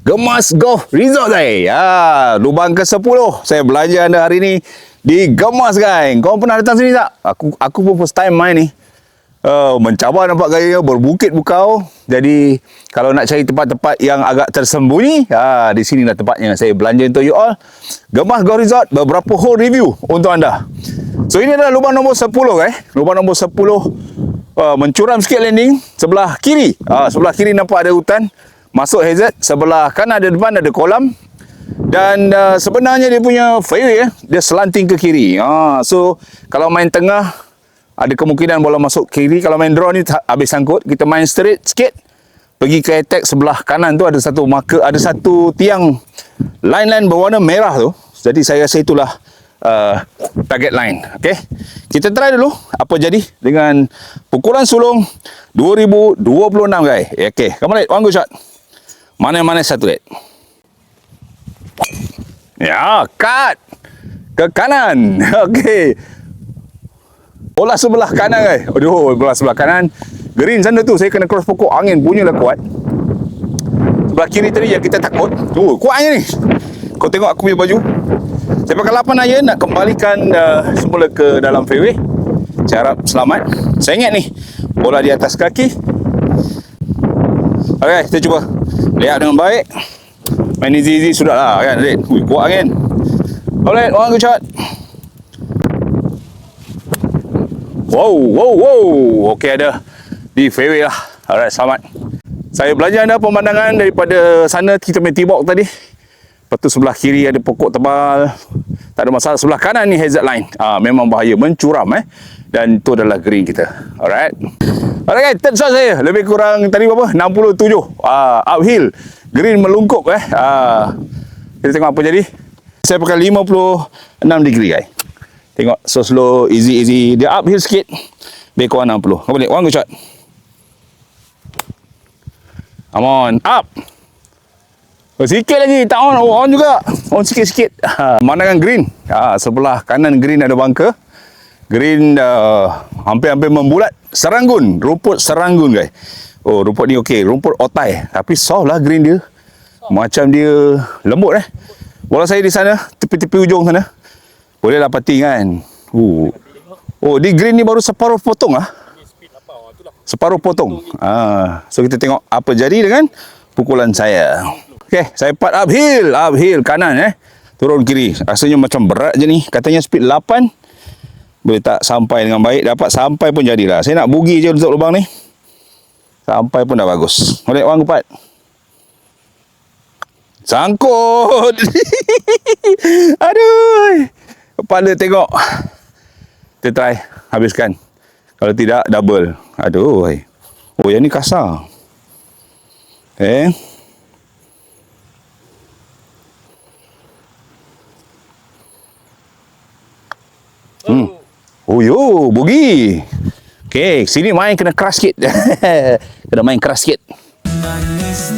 Gemas Golf Resort saya. Lubang ke-10 saya belanja anda hari ni di Gemas, guys. Kau pernah datang sini tak? Aku pun first time main ni. Mencabar nampak gaya berbukit bukau. Jadi kalau nak cari tempat-tempat yang agak tersembunyi, di sini lah tempatnya saya belanja untuk you all. Gemas Golf Resort, beberapa hole review untuk anda. So ini adalah lubang nombor 10, guys. Lubang nombor 10 mencuram sikit landing sebelah kiri. Sebelah kiri nampak ada hutan. Masuk hazard, sebelah kanan ada, depan ada kolam. Dan sebenarnya dia punya fairway dia selanting ke kiri. So kalau main tengah ada kemungkinan bola masuk kiri. Kalau main draw ni habis sangkut. Kita main straight sikit, pergi ke attack sebelah kanan tu ada satu marker, ada satu tiang line-line berwarna merah tu. Jadi saya rasa itulah target line. Okey. Kita try dulu apa jadi dengan pukulan sulung 2026, guys. Okey, come on, one go shot. Mana-mana satu red. Ya, cut ke kanan. Okey. Bola sebelah kanan, guys. Aduh, bola sebelah kanan. Green sana tu saya kena cross pokok, angin punyalah kuat. Sebelah kiri tadi yang kita takut. Tu, kuat angin ni. Kau tengok aku punya baju. Saya pakai 8 iron nak kembalikan semula ke dalam fairway. Saya harap selamat. Saya ingat ni, bola di atas kaki. Okey, kita cuba layup dengan baik. Main easy sudah lah kan, Red. Kuat angin. Alright, one good shot. Wow. Okey, ada di fairway lah. Alright, selamat. Saya belanja anda pemandangan daripada sana kita main tee box tadi. Lepas tu sebelah kiri ada pokok tebal. Tak ada masalah. Sebelah kanan ni hazard line. Memang bahaya, mencuram Dan itu adalah green kita. Alright. Alright, third shot saya. Lebih kurang tadi berapa? 67. Uphill. Green melungkup Kita tengok apa jadi. Saya pakai 56 degree, guys. Tengok slow, easy. Dia uphill sikit. Lebih kurang 60. Kau boleh. One good shot. Come on. Up. Sikit lagi. Tak on. On juga. On sikit-sikit. Pemandangan green. Sebelah kanan green ada bunker. Green hampir-hampir membulat. Seranggun. Rumput seranggun, guys. Rumput ni okey. Rumput otai. Tapi soft lah green dia. Macam dia lembut Bola saya di sana. Tepi-tepi ujung sana. Bolehlah putting kan. Di green ni baru separuh potong Separuh potong. So kita tengok apa jadi dengan pukulan saya. Okey, saya putt uphill kanan turun kiri. Rasanya macam berat je ni. Katanya speed 8. Boleh tak sampai dengan baik. Dapat sampai pun jadilah. Saya nak boogie je untuk lubang ni. Sampai pun dah bagus. Boleh orang kupat. Sangkut. Aduh. Kepala tengok. Kita try. Habiskan. Kalau tidak, double. Aduh. Yang ni kasar. Bogey. Okey, sini main kena keras sikit. Kena main keras sikit. Manis.